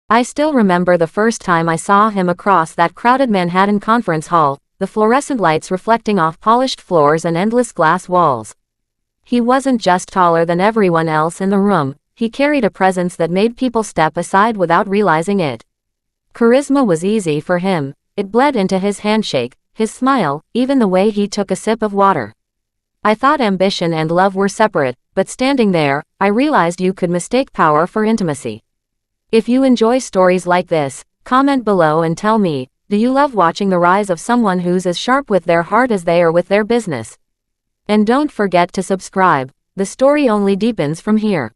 I still remember the first time I saw him across that crowded Manhattan conference hall, the fluorescent lights reflecting off polished floors and endless glass walls. He wasn't just taller than everyone else in the room, he carried a presence that made people step aside without realizing it. Charisma was easy for him, it bled into his handshake, his smile, even the way he took a sip of water. I thought ambition and love were separate, but standing there, I realized you could mistake power for intimacy. If you enjoy stories like this, comment below and tell me, do you love watching the rise of someone who's as sharp with their heart as they are with their business? And don't forget to subscribe, the story only deepens from here.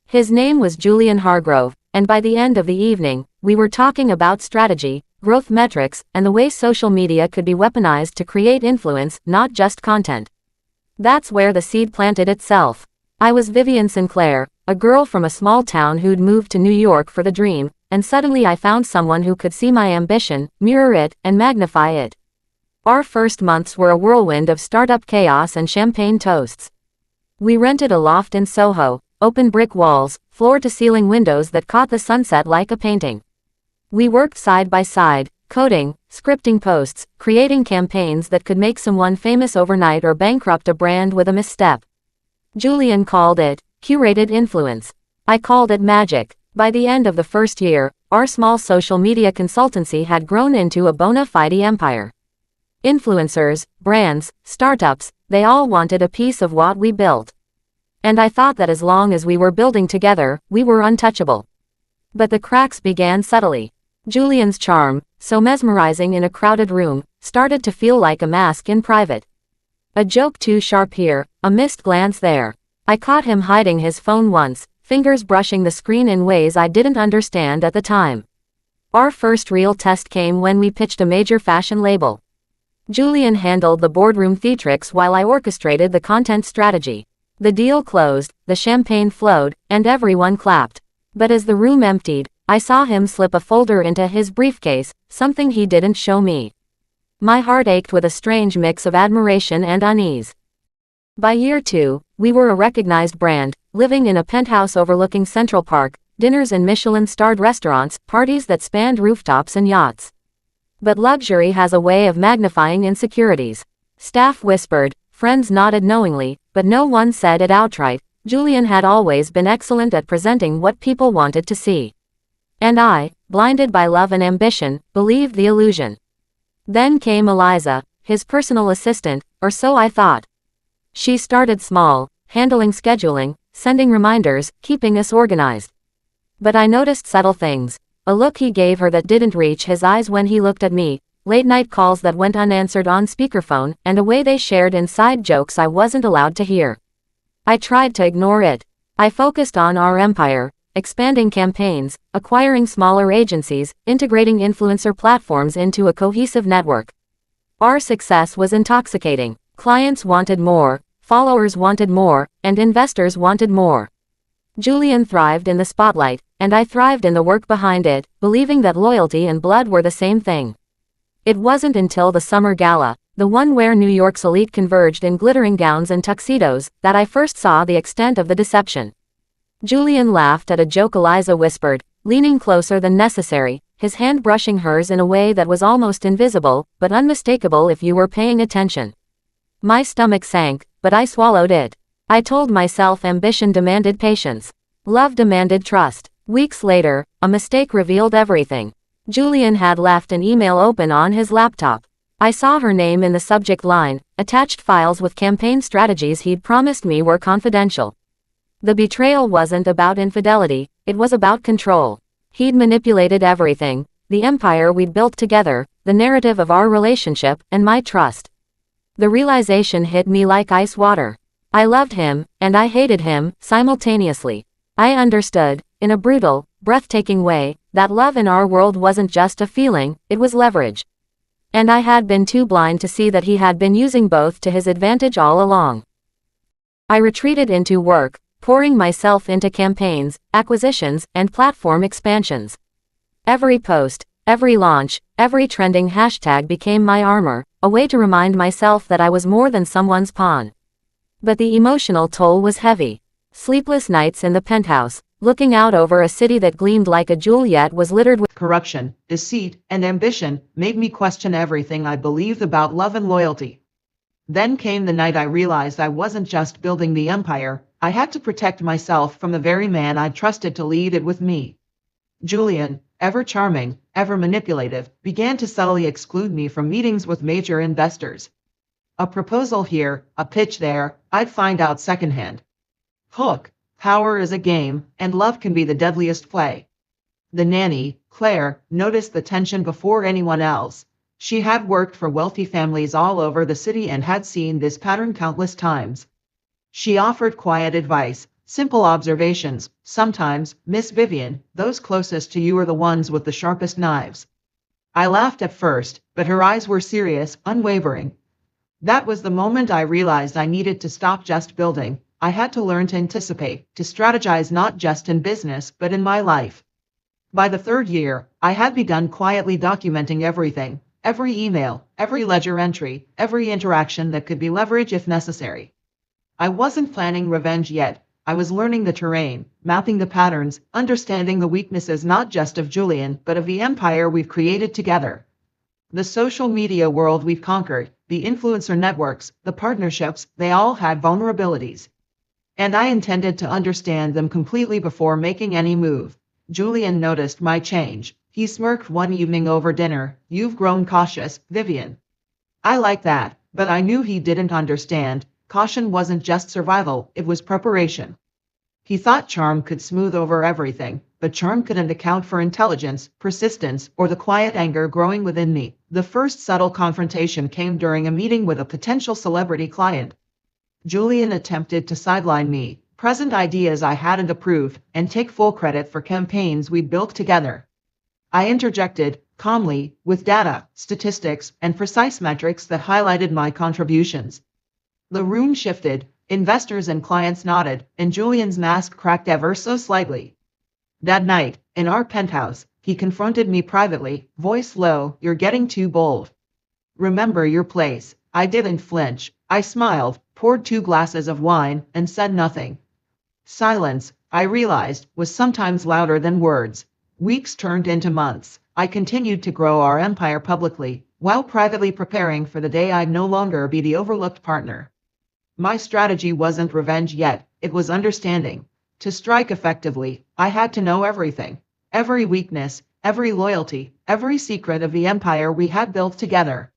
His name was Julian Hargrove, and by the end of the evening, we were talking about strategy, growth metrics, and the way social media could be weaponized to create influence, not just content. That's where the seed planted itself. I was Vivian Sinclair, a girl from a small town who'd moved to New York for the dream, and suddenly I found someone who could see my ambition, mirror it, and magnify it. Our first months were a whirlwind of startup chaos and champagne toasts. We rented a loft in Soho, open brick walls, floor-to-ceiling windows that caught the sunset like a painting. We worked side by side, coding, scripting posts, creating campaigns that could make someone famous overnight or bankrupt a brand with a misstep. Julian called it curated influence. I called it magic. By the end of the first year, our small social media consultancy had grown into a bona fide empire. Influencers, brands, startups, they all wanted a piece of what we built. And I thought that as long as we were building together, we were untouchable. But the cracks began subtly. Julian's charm, so mesmerizing in a crowded room, started to feel like a mask in private. A joke too sharp here, a missed glance there. I caught him hiding his phone once, fingers brushing the screen in ways I didn't understand at the time. Our first real test came when we pitched a major fashion label. Julian handled the boardroom theatrics while I orchestrated the content strategy. The deal closed, the champagne flowed, and everyone clapped. But as the room emptied, I saw him slip a folder into his briefcase, something he didn't show me. My heart ached with a strange mix of admiration and unease. By year 2, we were a recognized brand, living in a penthouse overlooking Central Park, dinners in Michelin-starred restaurants, parties that spanned rooftops and yachts. But luxury has a way of magnifying insecurities. Staff whispered, friends nodded knowingly, but no one said it outright. Julian had always been excellent at presenting what people wanted to see. And I, blinded by love and ambition, believed the illusion. Then came Eliza, his personal assistant, or so I thought. She started small, handling scheduling, sending reminders, keeping us organized. But I noticed subtle things. A look he gave her that didn't reach his eyes when he looked at me, late-night calls that went unanswered on speakerphone, and a way they shared inside jokes I wasn't allowed to hear. I tried to ignore it. I focused on our empire, expanding campaigns, acquiring smaller agencies, integrating influencer platforms into a cohesive network. Our success was intoxicating. Clients wanted more, followers wanted more, and investors wanted more. Julian thrived in the spotlight, and I thrived in the work behind it, believing that loyalty and blood were the same thing. It wasn't until the summer gala, the one where New York's elite converged in glittering gowns and tuxedos, that I first saw the extent of the deception. Julian laughed at a joke Eliza whispered, leaning closer than necessary, his hand brushing hers in a way that was almost invisible, but unmistakable if you were paying attention. My stomach sank, but I swallowed it. I told myself ambition demanded patience. Love demanded trust. Weeks later, a mistake revealed everything. Julian had left an email open on his laptop. I saw her name in the subject line, attached files with campaign strategies he'd promised me were confidential. The betrayal wasn't about infidelity, it was about control. He'd manipulated everything, the empire we'd built together, the narrative of our relationship, and my trust. The realization hit me like ice water. I loved him, and I hated him, simultaneously. I understood, in a brutal, breathtaking way, that love in our world wasn't just a feeling, it was leverage. And I had been too blind to see that he had been using both to his advantage all along. I retreated into work, pouring myself into campaigns, acquisitions, and platform expansions. Every post, every launch, every trending hashtag became my armor, a way to remind myself that I was more than someone's pawn. But the emotional toll was heavy. Sleepless nights in the penthouse, Looking out over a city that gleamed like a jewel yet was littered with Corruption, deceit, and ambition made me question everything I believed about love and loyalty. Then came the night I realized I wasn't just building the empire, I had to protect myself from the very man I trusted to lead it with me. Julian, ever charming, ever manipulative, began to subtly exclude me from meetings with major investors. A proposal here, a pitch there, I'd find out secondhand. Hook, power is a game, and love can be the deadliest play. The nanny, Claire, noticed the tension before anyone else. She had worked for wealthy families all over the city and had seen this pattern countless times. She offered quiet advice, simple observations. Sometimes, Miss Vivian, those closest to you are the ones with the sharpest knives. I laughed at first, but her eyes were serious, unwavering. That was the moment I realized I needed to stop just building. I had to learn to anticipate, to strategize not just in business, but in my life. By the third year, I had begun quietly documenting everything, every email, every ledger entry, every interaction that could be leveraged if necessary. I wasn't planning revenge yet. I was learning the terrain, mapping the patterns, understanding the weaknesses not just of Julian, but of the empire we've created together. The social media world we've conquered, the influencer networks, the partnerships, they all had vulnerabilities. And I intended to understand them completely before making any move. Julian noticed my change. He smirked one evening over dinner. "You've grown cautious, Vivian." I liked that, but I knew he didn't understand. Caution wasn't just survival, it was preparation. He thought charm could smooth over everything, but charm couldn't account for intelligence, persistence, or the quiet anger growing within me. The first subtle confrontation came during a meeting with a potential celebrity client. Julian attempted to sideline me, present ideas I hadn't approved, and take full credit for campaigns we built together. I interjected, calmly, with data, statistics, and precise metrics that highlighted my contributions. The room shifted, investors and clients nodded, and Julian's mask cracked ever so slightly. That night, in our penthouse, he confronted me privately, voice low. "You're getting too bold. Remember your place." I didn't flinch. I smiled, poured 2 glasses of wine, and said nothing. Silence, I realized, was sometimes louder than words. Weeks turned into months. I continued to grow our empire publicly, while privately preparing for the day I'd no longer be the overlooked partner. My strategy wasn't revenge yet, it was understanding. To strike effectively, I had to know everything. Every weakness, every loyalty, every secret of the empire we had built together.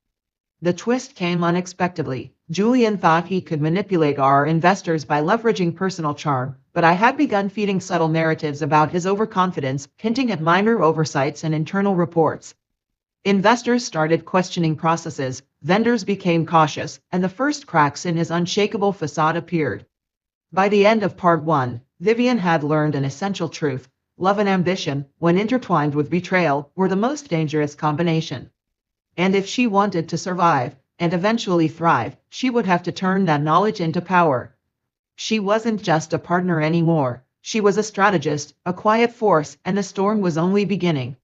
The twist came unexpectedly. Julian thought he could manipulate our investors by leveraging personal charm, but I had begun feeding subtle narratives about his overconfidence, hinting at minor oversights and internal reports. Investors started questioning processes, vendors became cautious, and the first cracks in his unshakable facade appeared. By the end of part 1, Vivian had learned an essential truth. Love and ambition, when intertwined with betrayal, were the most dangerous combination. And if she wanted to survive, and eventually thrive, she would have to turn that knowledge into power. She wasn't just a partner anymore. She was a strategist, a quiet force, and the storm was only beginning.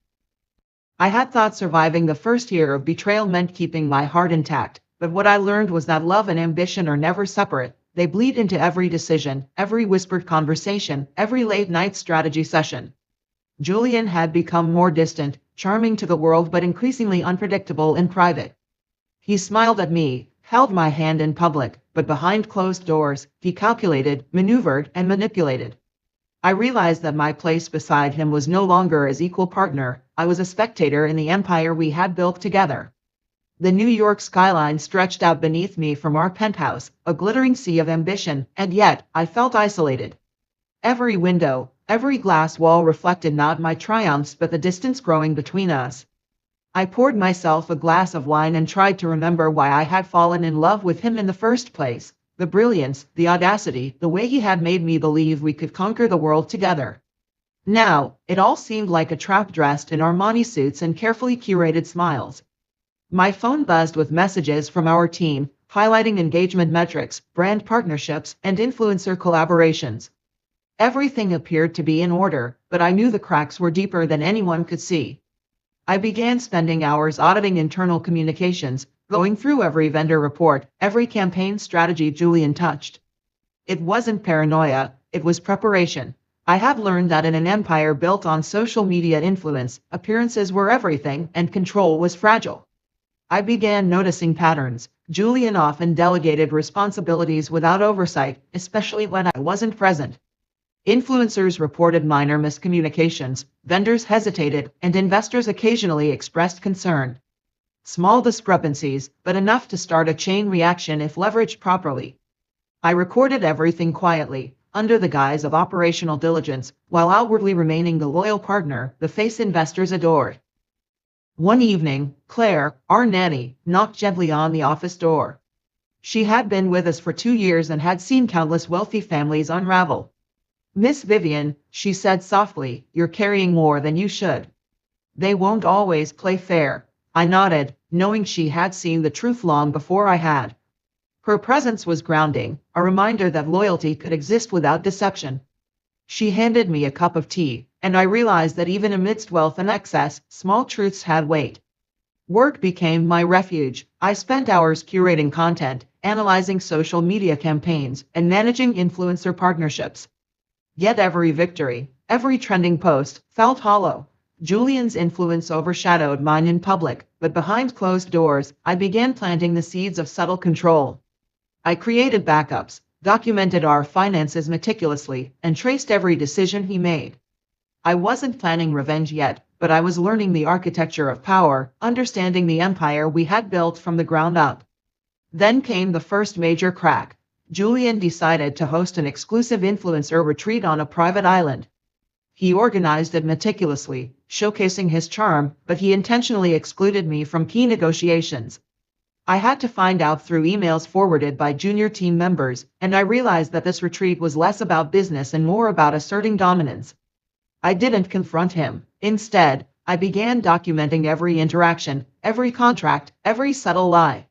I had thought surviving the first year of betrayal meant keeping my heart intact, but what I learned was that love and ambition are never separate. They bleed into every decision, every whispered conversation, every late-night strategy session. Julian had become more distant, charming to the world but increasingly unpredictable in private. He smiled at me, held my hand in public, but behind closed doors, he calculated, maneuvered, and manipulated. I realized that my place beside him was no longer as equal partner. I was a spectator in the empire we had built together. The New York skyline stretched out beneath me from our penthouse, a glittering sea of ambition, and yet, I felt isolated. Every window, every glass wall reflected not my triumphs but the distance growing between us. I poured myself a glass of wine and tried to remember why I had fallen in love with him in the first place. The brilliance, the audacity, the way he had made me believe we could conquer the world together. Now, it all seemed like a trap dressed in Armani suits and carefully curated smiles. My phone buzzed with messages from our team, highlighting engagement metrics, brand partnerships, and influencer collaborations. Everything appeared to be in order, but I knew the cracks were deeper than anyone could see. I began spending hours auditing internal communications, going through every vendor report, every campaign strategy Julian touched. It wasn't paranoia, it was preparation. I have learned that in an empire built on social media influence, appearances were everything and control was fragile. I began noticing patterns. Julian often delegated responsibilities without oversight, especially when I wasn't present. Influencers reported minor miscommunications, vendors hesitated, and investors occasionally expressed concern. Small discrepancies, but enough to start a chain reaction if leveraged properly. I recorded everything quietly, under the guise of operational diligence, while outwardly remaining the loyal partner the face investors adored. One evening, Claire, our nanny, knocked gently on the office door. She had been with us for 2 years and had seen countless wealthy families unravel. "Miss Vivian," she said softly, "you're carrying more than you should. They won't always play fair." I nodded, knowing she had seen the truth long before I had. Her presence was grounding, a reminder that loyalty could exist without deception. She handed me a cup of tea, and I realized that even amidst wealth and excess, small truths had weight. Work became my refuge. I spent hours curating content, analyzing social media campaigns, and managing influencer partnerships. Yet every victory, every trending post, felt hollow. Julian's influence overshadowed mine in public, but behind closed doors, I began planting the seeds of subtle control. I created backups, documented our finances meticulously, and traced every decision he made. I wasn't planning revenge yet, but I was learning the architecture of power, understanding the empire we had built from the ground up. Then came the first major crack. Julian decided to host an exclusive influencer retreat on a private island. He organized it meticulously, showcasing his charm, but he intentionally excluded me from key negotiations. I had to find out through emails forwarded by junior team members, and I realized that this retreat was less about business and more about asserting dominance. I didn't confront him. Instead, I began documenting every interaction, every contract, every subtle lie.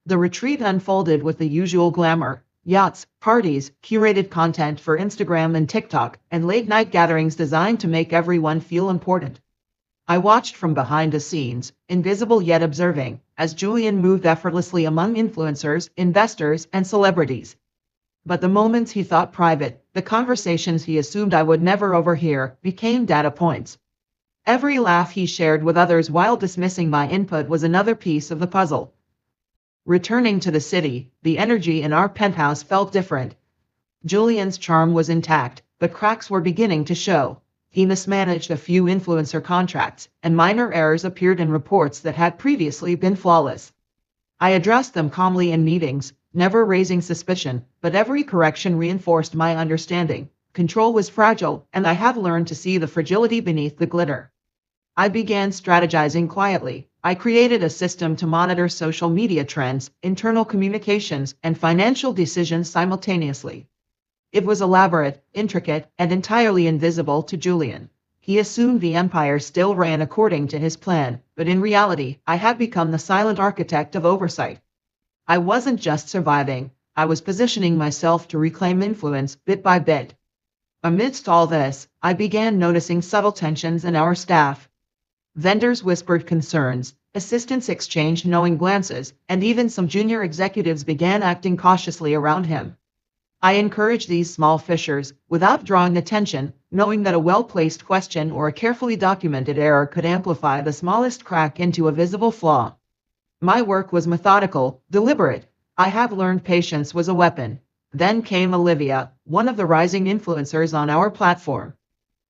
The retreat unfolded with the usual glamour: yachts, parties, curated content for Instagram and TikTok, and late-night gatherings designed to make everyone feel important. I watched from behind the scenes, invisible yet observing, as Julian moved effortlessly among influencers, investors, and celebrities. But the moments he thought private, the conversations he assumed I would never overhear, became data points. Every laugh he shared with others while dismissing my input was another piece of the puzzle. Returning to the city, the energy in our penthouse felt different. Julian's charm was intact, but cracks were beginning to show. He mismanaged a few influencer contracts, and minor errors appeared in reports that had previously been flawless. I addressed them calmly in meetings, never raising suspicion, but every correction reinforced my understanding. Control was fragile, and I had learned to see the fragility beneath the glitter. I began strategizing quietly. I created a system to monitor social media trends, internal communications, and financial decisions simultaneously. It was elaborate, intricate, and entirely invisible to Julian. He assumed the empire still ran according to his plan, but in reality, I had become the silent architect of oversight. I wasn't just surviving, I was positioning myself to reclaim influence bit by bit. Amidst all this, I began noticing subtle tensions in our staff. Vendors whispered concerns, assistants exchanged knowing glances, and even some junior executives began acting cautiously around him. I encouraged these small fissures, without drawing attention, knowing that a well-placed question or a carefully documented error could amplify the smallest crack into a visible flaw. My work was methodical, deliberate. I have learned patience was a weapon. Then came Olivia, one of the rising influencers on our platform.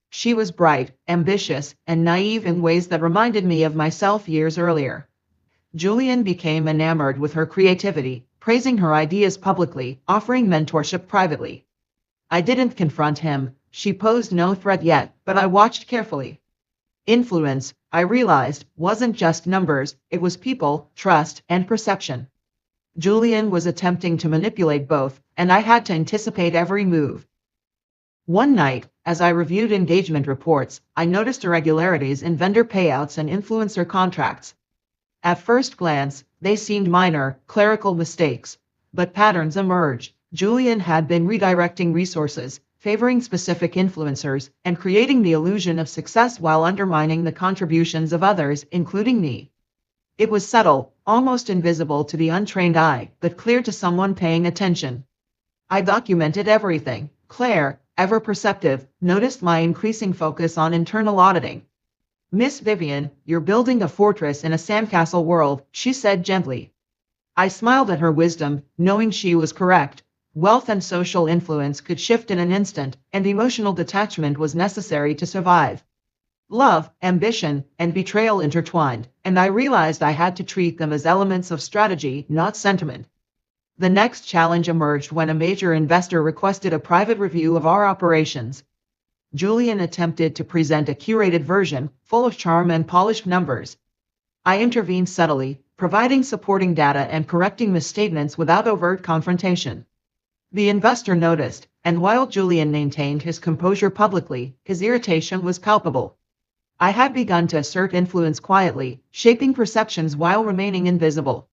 She was bright, ambitious, and naive in ways that reminded me of myself years earlier. Julian became enamored with her creativity, praising her ideas publicly, offering mentorship privately. I didn't confront him. She posed no threat yet, but I watched carefully. Influence, I realized, wasn't just numbers, it was people, trust, and perception. Julian was attempting to manipulate both, and I had to anticipate every move. One night, as I reviewed engagement reports, I noticed irregularities in vendor payouts and influencer contracts. At first glance, they seemed minor, clerical mistakes. But patterns emerged. Julian had been redirecting resources, favoring specific influencers, and creating the illusion of success while undermining the contributions of others, including me. It was subtle, almost invisible to the untrained eye, but clear to someone paying attention. I documented everything. Claire, ever perceptive, noticed my increasing focus on internal auditing. Miss Vivian, you're building a fortress in a sandcastle world, she said gently. I smiled at her wisdom, knowing she was correct. Wealth and social influence could shift in an instant, and emotional detachment was necessary to survive. Love, ambition, and betrayal intertwined, and I realized I had to treat them as elements of strategy, not sentiment. The next challenge emerged when a major investor requested a private review of our operations. Julian attempted to present a curated version, full of charm and polished numbers. I intervened subtly, providing supporting data and correcting misstatements without overt confrontation. The investor noticed, and while Julian maintained his composure publicly, his irritation was palpable. I had begun to assert influence quietly, shaping perceptions while remaining invisible.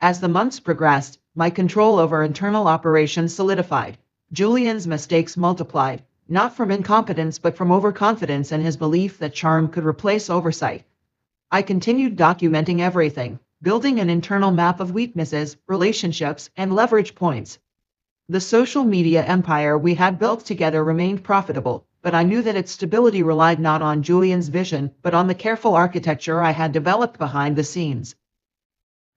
As the months progressed, my control over internal operations solidified. Julian's mistakes multiplied, not from incompetence but from overconfidence and his belief that charm could replace oversight. I continued documenting everything, building an internal map of weaknesses, relationships, and leverage points. The social media empire we had built together remained profitable, but I knew that its stability relied not on Julian's vision, but on the careful architecture I had developed behind the scenes.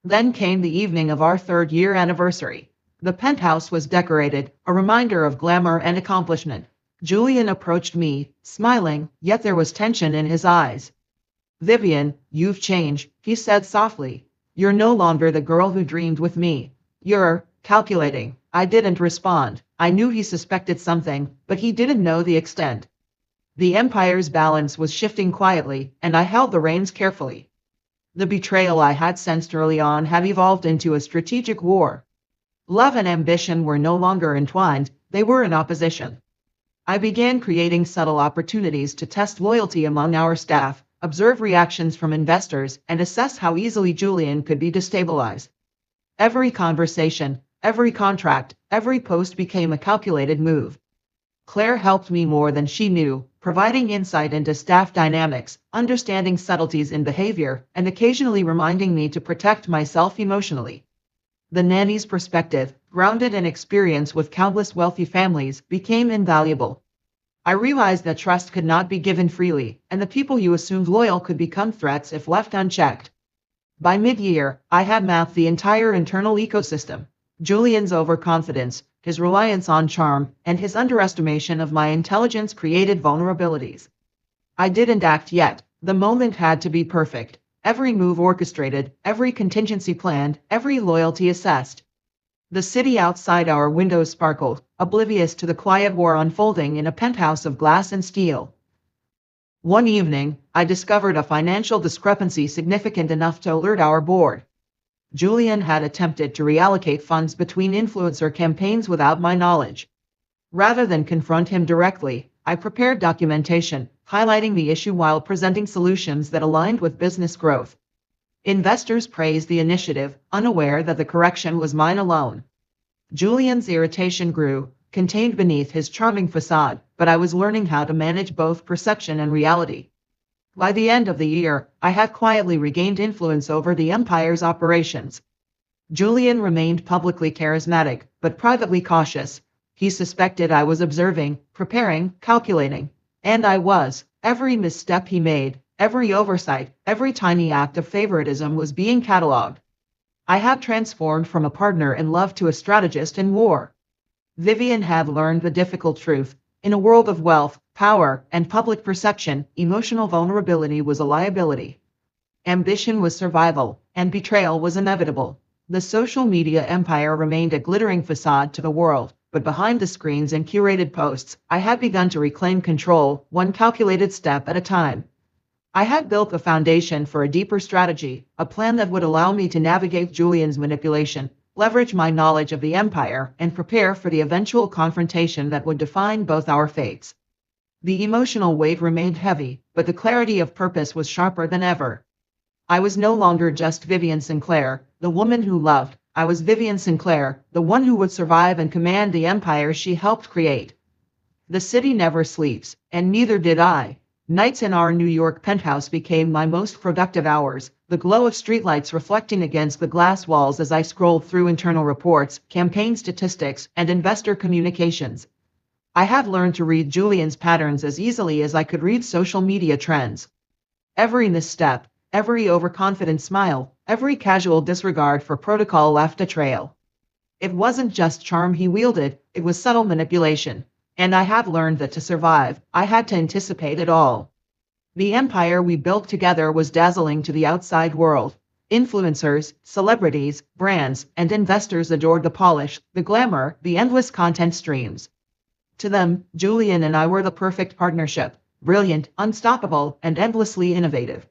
Then came the evening of our third-year anniversary. The penthouse was decorated, a reminder of glamour and accomplishment. Julian approached me, smiling, yet there was tension in his eyes. Vivian, you've changed, he said softly. You're no longer the girl who dreamed with me. You're calculating. I didn't respond. I knew he suspected something, but he didn't know the extent. The empire's balance was shifting quietly, and I held the reins carefully. The betrayal I had sensed early on had evolved into a strategic war. Love and ambition were no longer entwined, they were in opposition. I began creating subtle opportunities to test loyalty among our staff, observe reactions from investors, and assess how easily Julian could be destabilized. Every conversation, every contract, every post became a calculated move. Claire helped me more than she knew, providing insight into staff dynamics, understanding subtleties in behavior, and occasionally reminding me to protect myself emotionally. The nanny's perspective, grounded in experience with countless wealthy families, became invaluable. I realized that trust could not be given freely, and the people you assumed loyal could become threats if left unchecked. By mid-year, I had mapped the entire internal ecosystem. Julian's overconfidence, his reliance on charm, and his underestimation of my intelligence created vulnerabilities. I didn't act yet. The moment had to be perfect. Every move orchestrated, every contingency planned, every loyalty assessed. The city outside our windows sparkled, oblivious to the quiet war unfolding in a penthouse of glass and steel. One evening, I discovered a financial discrepancy significant enough to alert our board. Julian had attempted to reallocate funds between influencer campaigns without my knowledge. Rather than confront him directly, I prepared documentation, highlighting the issue while presenting solutions that aligned with business growth. Investors praised the initiative, unaware that the correction was mine alone. Julian's irritation grew, contained beneath his charming facade, but I was learning how to manage both perception and reality. By the end of the year, I had quietly regained influence over the empire's operations. Julian remained publicly charismatic, but privately cautious. He suspected I was observing, preparing, calculating. And I was. Every misstep he made, every oversight, every tiny act of favoritism was being catalogued. I had transformed from a partner in love to a strategist in war. Vivian had learned the difficult truth. In a world of wealth, power, and public perception, emotional vulnerability was a liability. Ambition was survival, and betrayal was inevitable. The social media empire remained a glittering facade to the world, but behind the screens and curated posts, I had begun to reclaim control, one calculated step at a time. I had built a foundation for a deeper strategy, a plan that would allow me to navigate Julian's manipulation, leverage my knowledge of the empire, and prepare for the eventual confrontation that would define both our fates. The emotional weight remained heavy, but the clarity of purpose was sharper than ever. I was no longer just Vivian Sinclair, the woman who loved. I was Vivian Sinclair, the one who would survive and command the empire she helped create. The city never sleeps, and neither did I. Nights in our New York penthouse became my most productive hours, the glow of streetlights reflecting against the glass walls as I scrolled through internal reports, campaign statistics, and investor communications. I had learned to read Julian's patterns as easily as I could read social media trends. Every misstep, every overconfident smile, every casual disregard for protocol left a trail. It wasn't just charm he wielded, it was subtle manipulation. And I had learned that to survive, I had to anticipate it all. The empire we built together was dazzling to the outside world. Influencers, celebrities, brands, and investors adored the polish, the glamour, the endless content streams. To them, Julian and I were the perfect partnership, brilliant, unstoppable, and endlessly innovative.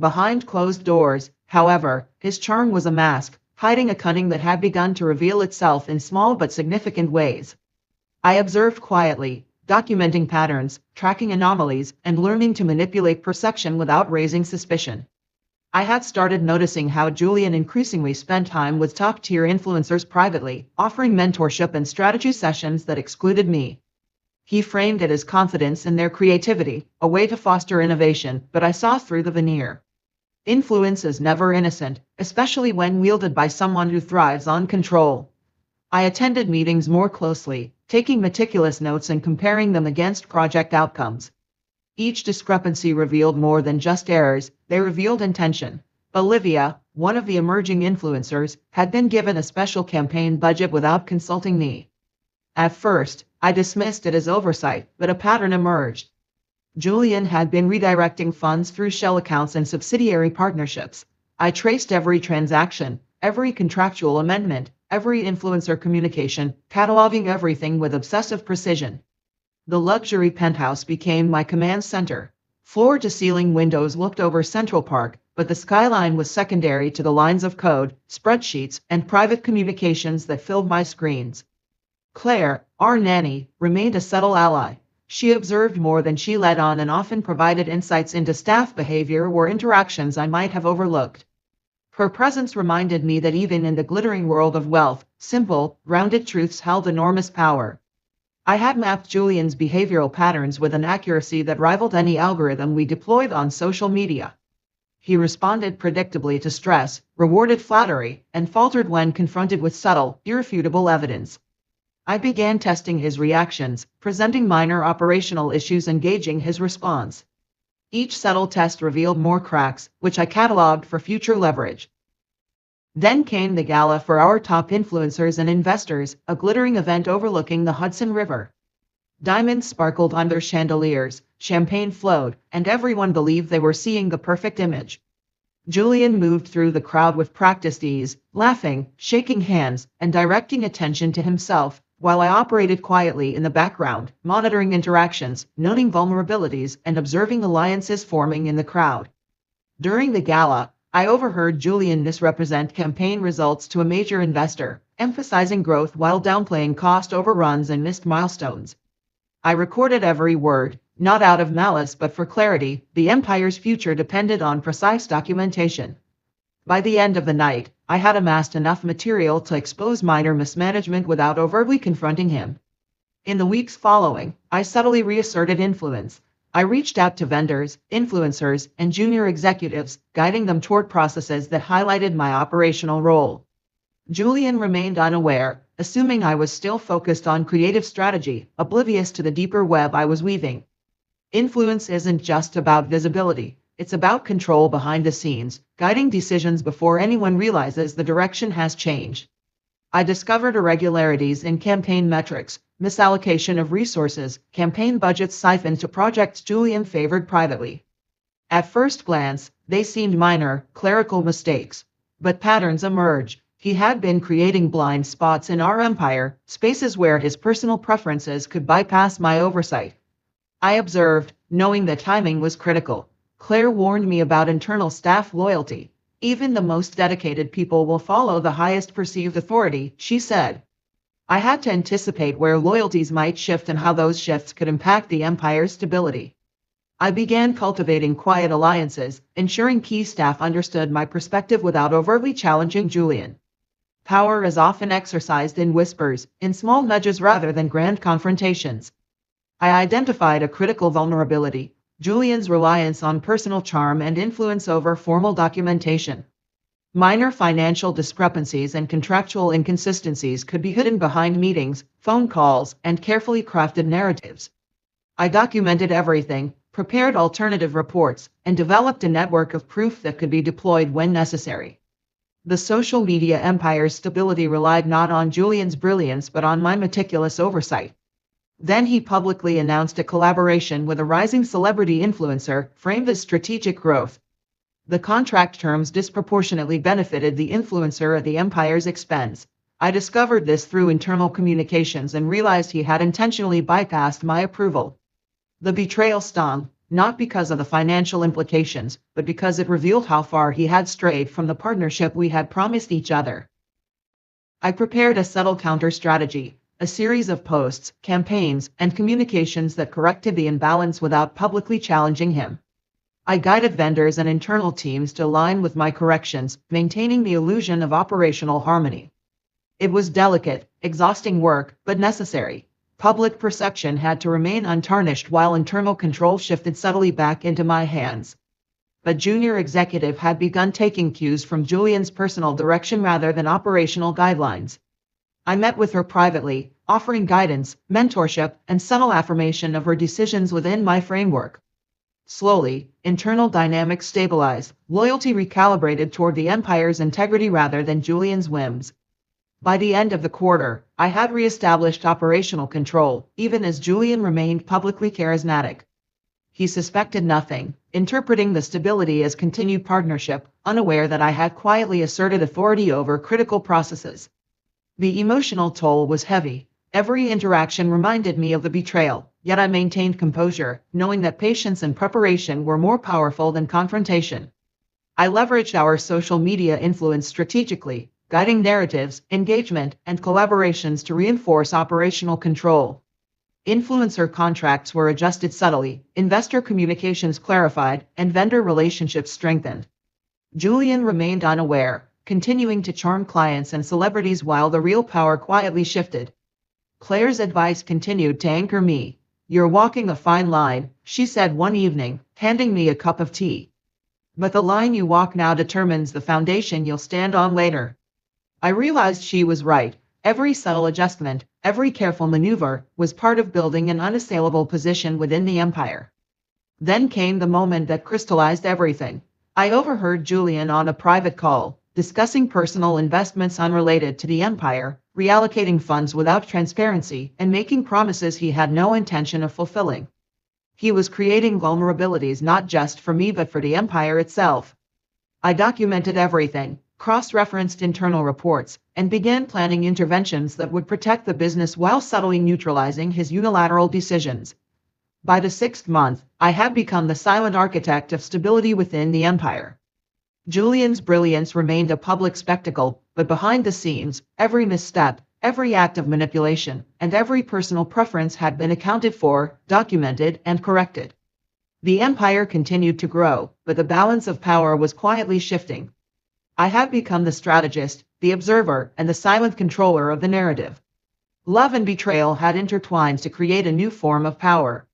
Behind closed doors, however, his charm was a mask, hiding a cunning that had begun to reveal itself in small but significant ways. I observed quietly, documenting patterns, tracking anomalies, and learning to manipulate perception without raising suspicion. I had started noticing how Julian increasingly spent time with top-tier influencers privately, offering mentorship and strategy sessions that excluded me. He framed it as confidence in their creativity, a way to foster innovation, but I saw through the veneer. Influence is never innocent, especially when wielded by someone who thrives on control. I attended meetings more closely, taking meticulous notes and comparing them against project outcomes. Each discrepancy revealed more than just errors, they revealed intention. Olivia, one of the emerging influencers, had been given a special campaign budget without consulting me. At first, I dismissed it as oversight, but a pattern emerged. Julian had been redirecting funds through shell accounts and subsidiary partnerships. I traced every transaction, every contractual amendment, every influencer communication, cataloging everything with obsessive precision. The luxury penthouse became my command center. Floor-to-ceiling windows looked over Central Park, but the skyline was secondary to the lines of code, spreadsheets, and private communications that filled my screens. Claire, our nanny, remained a subtle ally. She observed more than she let on and often provided insights into staff behavior or interactions I might have overlooked. Her presence reminded me that even in the glittering world of wealth, simple, rounded truths held enormous power. I had mapped Julian's behavioral patterns with an accuracy that rivaled any algorithm we deployed on social media. He responded predictably to stress, rewarded flattery, and faltered when confronted with subtle, irrefutable evidence. I began testing his reactions, presenting minor operational issues and gauging his response. Each subtle test revealed more cracks, which I cataloged for future leverage. Then came the gala for our top influencers and investors, a glittering event overlooking the Hudson River. Diamonds sparkled under chandeliers, champagne flowed, and everyone believed they were seeing the perfect image. Julian moved through the crowd with practiced ease, laughing, shaking hands, and directing attention to himself, while I operated quietly in the background, monitoring interactions, noting vulnerabilities, and observing alliances forming in the crowd. During the gala, I overheard Julian misrepresent campaign results to a major investor, emphasizing growth while downplaying cost overruns and missed milestones. I recorded every word, not out of malice but for clarity. The empire's future depended on precise documentation. By the end of the night, I had amassed enough material to expose minor mismanagement without overtly confronting him. In the weeks following, I subtly reasserted influence. I reached out to vendors, influencers, and junior executives, guiding them toward processes that highlighted my operational role. Julian remained unaware, assuming I was still focused on creative strategy, oblivious to the deeper web I was weaving. Influence isn't just about visibility. It's about control behind the scenes, guiding decisions before anyone realizes the direction has changed. I discovered irregularities in campaign metrics, misallocation of resources, campaign budgets siphoned to projects Julian favored privately. At first glance, they seemed minor, clerical mistakes. But patterns emerged. He had been creating blind spots in our empire, spaces where his personal preferences could bypass my oversight. I observed, knowing that timing was critical. Claire warned me about internal staff loyalty. Even the most dedicated people will follow the highest perceived authority, she said. I had to anticipate where loyalties might shift and how those shifts could impact the empire's stability. I began cultivating quiet alliances, ensuring key staff understood my perspective without overtly challenging Julian. Power is often exercised in whispers, in small nudges rather than grand confrontations. I identified a critical vulnerability: Julian's reliance on personal charm and influence over formal documentation. Minor financial discrepancies and contractual inconsistencies could be hidden behind meetings, phone calls, and carefully crafted narratives. I documented everything, prepared alternative reports, and developed a network of proof that could be deployed when necessary. The social media empire's stability relied not on Julian's brilliance but on my meticulous oversight. Then he publicly announced a collaboration with a rising celebrity influencer, framed as strategic growth. The contract terms disproportionately benefited the influencer at the empire's expense. I discovered this through internal communications and realized he had intentionally bypassed my approval. The betrayal stung, not because of the financial implications, but because it revealed how far he had strayed from the partnership we had promised each other. I prepared a subtle counter-strategy, a series of posts, campaigns, and communications that corrected the imbalance without publicly challenging him. I guided vendors and internal teams to align with my corrections, maintaining the illusion of operational harmony. It was delicate, exhausting work, but necessary. Public perception had to remain untarnished while internal control shifted subtly back into my hands. A junior executive had begun taking cues from Julian's personal direction rather than operational guidelines. I met with her privately, offering guidance, mentorship, and subtle affirmation of her decisions within my framework. Slowly, internal dynamics stabilized, loyalty recalibrated toward the empire's integrity rather than Julian's whims. By the end of the quarter, I had reestablished operational control, even as Julian remained publicly charismatic. He suspected nothing, interpreting the stability as continued partnership, unaware that I had quietly asserted authority over critical processes. The emotional toll was heavy. Every interaction reminded me of the betrayal, yet I maintained composure, knowing that patience and preparation were more powerful than confrontation. I leveraged our social media influence strategically, guiding narratives, engagement, and collaborations to reinforce operational control. Influencer contracts were adjusted subtly, investor communications clarified, and vendor relationships strengthened. Julian remained unaware, continuing to charm clients and celebrities while the real power quietly shifted. Claire's advice continued to anchor me. "You're walking a fine line," she said one evening, handing me a cup of tea. "But the line you walk now determines the foundation you'll stand on later." I realized she was right. Every subtle adjustment, every careful maneuver, was part of building an unassailable position within the empire. Then came the moment that crystallized everything. I overheard Julian on a private call, discussing personal investments unrelated to the empire, reallocating funds without transparency, and making promises he had no intention of fulfilling. He was creating vulnerabilities not just for me but for the empire itself. I documented everything, cross-referenced internal reports, and began planning interventions that would protect the business while subtly neutralizing his unilateral decisions. By the 6th month, I had become the silent architect of stability within the empire. Julian's brilliance remained a public spectacle, but behind the scenes, every misstep, every act of manipulation, and every personal preference had been accounted for, documented, and corrected. The empire continued to grow, but the balance of power was quietly shifting. I had become the strategist, the observer, and the silent controller of the narrative. Love and betrayal had intertwined to create a new form of power.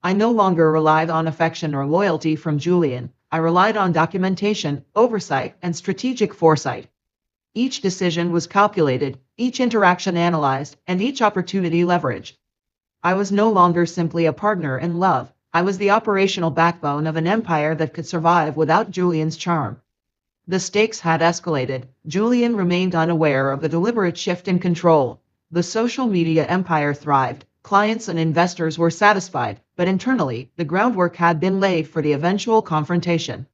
I no longer relied on affection or loyalty from Julian. I relied on documentation, oversight, and strategic foresight. Each decision was calculated, each interaction analyzed, and each opportunity leveraged. I was no longer simply a partner in love. I was the operational backbone of an empire that could survive without Julian's charm. The stakes had escalated. Julian remained unaware of the deliberate shift in control. The social media empire thrived. Clients and investors were satisfied, but internally, the groundwork had been laid for the eventual confrontation.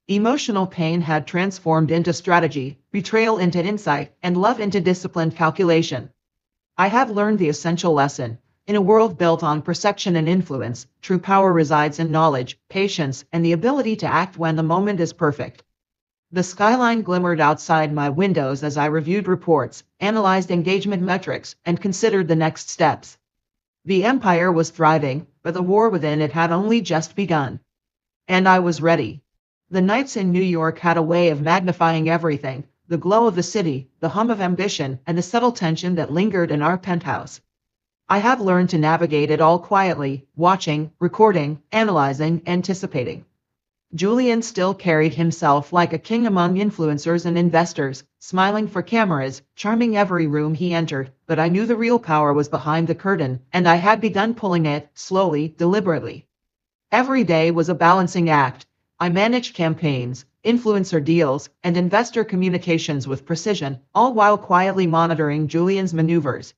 Emotional pain had transformed into strategy, betrayal into insight, and love into disciplined calculation. I had learned the essential lesson. In a world built on perception and influence, true power resides in knowledge, patience, and the ability to act when the moment is perfect. The skyline glimmered outside my windows as I reviewed reports, analyzed engagement metrics, and considered the next steps. The empire was thriving, but the war within it had only just begun. And I was ready. The nights in New York had a way of magnifying everything: the glow of the city, the hum of ambition, and the subtle tension that lingered in our penthouse. I have learned to navigate it all quietly, watching, recording, analyzing, anticipating. Julian still carried himself like a king among influencers and investors, smiling for cameras, charming every room he entered, but I knew the real power was behind the curtain, and I had begun pulling it, slowly, deliberately. Every day was a balancing act. I managed campaigns, influencer deals, and investor communications with precision, all while quietly monitoring Julian's maneuvers.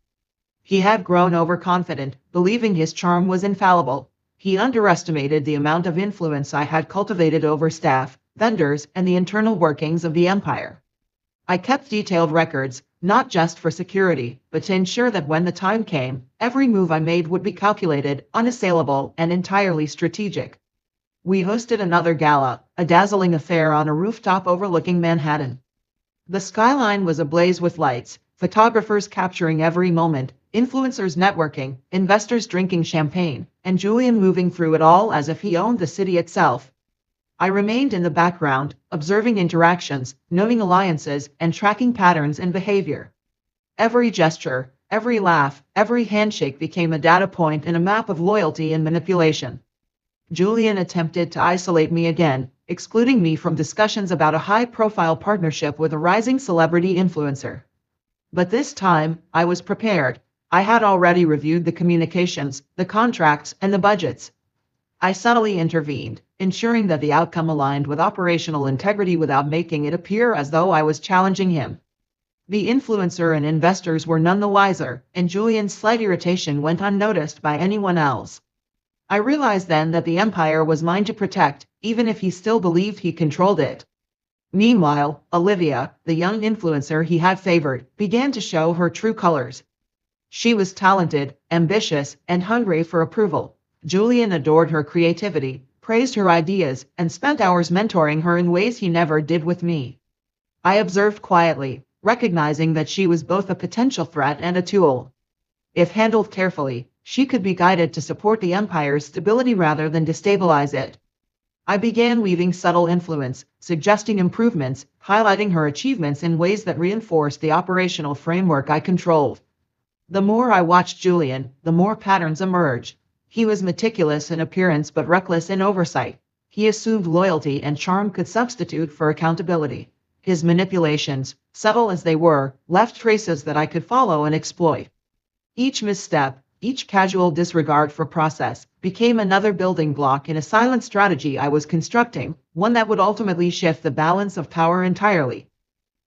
He had grown overconfident, believing his charm was infallible. He underestimated the amount of influence I had cultivated over staff, vendors, and the internal workings of the empire. I kept detailed records, not just for security, but to ensure that when the time came, every move I made would be calculated, unassailable, and entirely strategic. We hosted another gala, a dazzling affair on a rooftop overlooking Manhattan. The skyline was ablaze with lights, photographers capturing every moment, influencers networking, investors drinking champagne, and Julian moving through it all as if he owned the city itself. I remained in the background, observing interactions, noting alliances, and tracking patterns in behavior. Every gesture, every laugh, every handshake became a data point in a map of loyalty and manipulation. Julian attempted to isolate me again, excluding me from discussions about a high-profile partnership with a rising celebrity influencer. But this time, I was prepared. I had already reviewed the communications, the contracts, and the budgets. I subtly intervened, ensuring that the outcome aligned with operational integrity without making it appear as though I was challenging him. The influencer and investors were none the wiser, and Julian's slight irritation went unnoticed by anyone else. I realized then that the empire was mine to protect, even if he still believed he controlled it. Meanwhile, Olivia, the young influencer he had favored, began to show her true colors. She was talented, ambitious, and hungry for approval. Julian adored her creativity, praised her ideas, and spent hours mentoring her in ways he never did with me. I observed quietly, recognizing that she was both a potential threat and a tool. If handled carefully, she could be guided to support the empire's stability rather than destabilize it. I began weaving subtle influence, suggesting improvements, highlighting her achievements in ways that reinforced the operational framework I controlled. The more I watched Julian, the more patterns emerged. He was meticulous in appearance but reckless in oversight. He assumed loyalty and charm could substitute for accountability. His manipulations, subtle as they were, left traces that I could follow and exploit. Each misstep, each casual disregard for process, became another building block in a silent strategy I was constructing, one that would ultimately shift the balance of power entirely.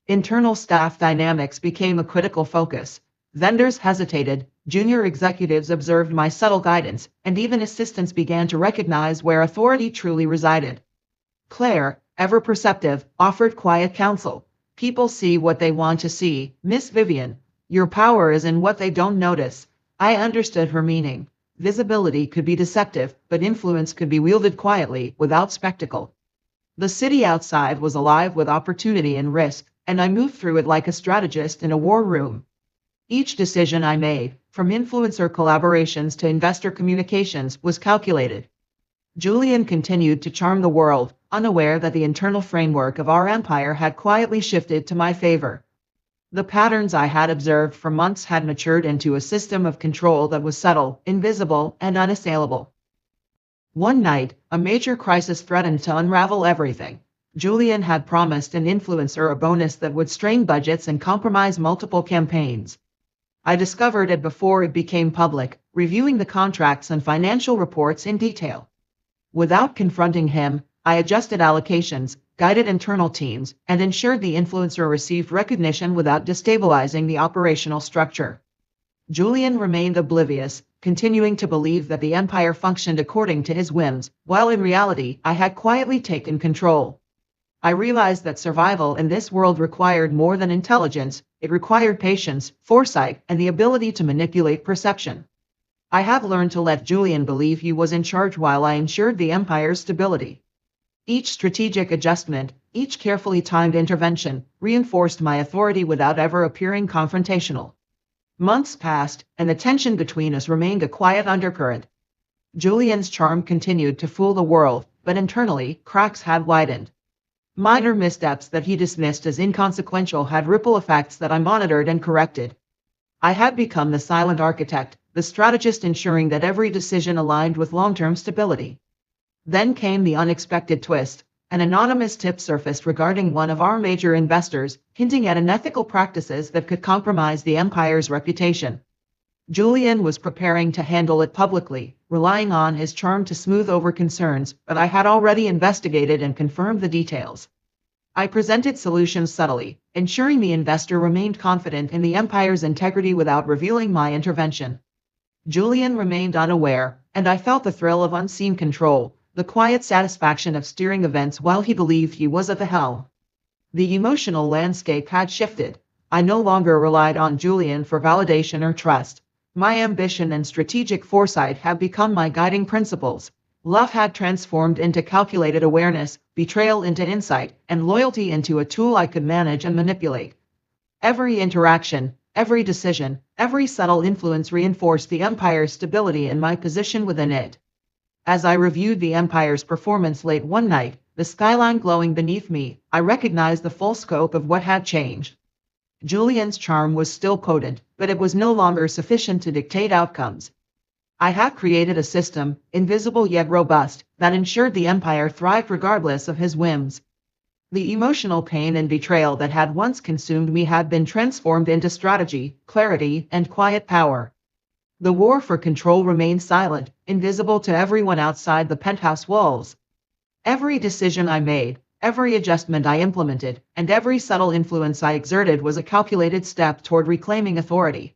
Internal staff dynamics became a critical focus. Vendors hesitated, junior executives observed my subtle guidance, and even assistants began to recognize where authority truly resided. Claire, ever perceptive, offered quiet counsel. People see what they want to see, Miss Vivian. Your power is in what they don't notice. I understood her meaning. Visibility could be deceptive, but influence could be wielded quietly, without spectacle. The city outside was alive with opportunity and risk, and I moved through it like a strategist in a war room. Each decision I made, from influencer collaborations to investor communications, was calculated. Julian continued to charm the world, unaware that the internal framework of our empire had quietly shifted to my favor. The patterns I had observed for months had matured into a system of control that was subtle, invisible, and unassailable. One night, a major crisis threatened to unravel everything. Julian had promised an influencer a bonus that would strain budgets and compromise multiple campaigns. I discovered it before it became public, reviewing the contracts and financial reports in detail. Without confronting him, I adjusted allocations, guided internal teams, and ensured the influencer received recognition without destabilizing the operational structure. Julian remained oblivious, continuing to believe that the empire functioned according to his whims, while in reality, I had quietly taken control. I realized that survival in this world required more than intelligence, it required patience, foresight, and the ability to manipulate perception. I have learned to let Julian believe he was in charge while I ensured the empire's stability. Each strategic adjustment, each carefully timed intervention, reinforced my authority without ever appearing confrontational. Months passed, and the tension between us remained a quiet undercurrent. Julian's charm continued to fool the world, but internally, cracks had widened. Minor missteps that he dismissed as inconsequential had ripple effects that I monitored and corrected. I had become the silent architect, the strategist ensuring that every decision aligned with long-term stability. Then came the unexpected twist. An anonymous tip surfaced regarding one of our major investors, hinting at unethical practices that could compromise the empire's reputation. Julian was preparing to handle it publicly, relying on his charm to smooth over concerns, but I had already investigated and confirmed the details. I presented solutions subtly, ensuring the investor remained confident in the empire's integrity without revealing my intervention. Julian remained unaware, and I felt the thrill of unseen control, the quiet satisfaction of steering events while he believed he was at the helm. The emotional landscape had shifted. I no longer relied on Julian for validation or trust. My ambition and strategic foresight had become my guiding principles. Love had transformed into calculated awareness, betrayal into insight, and loyalty into a tool I could manage and manipulate. Every interaction, every decision, every subtle influence reinforced the empire's stability and my position within it. As I reviewed the empire's performance late one night, the skyline glowing beneath me, I recognized the full scope of what had changed. Julian's charm was still potent, but it was no longer sufficient to dictate outcomes. I had created a system, invisible yet robust, that ensured the empire thrived regardless of his whims. The emotional pain and betrayal that had once consumed me had been transformed into strategy, clarity, and quiet power. The war for control remained silent, invisible to everyone outside the penthouse walls. Every decision I made, every adjustment I implemented, and every subtle influence I exerted was a calculated step toward reclaiming authority.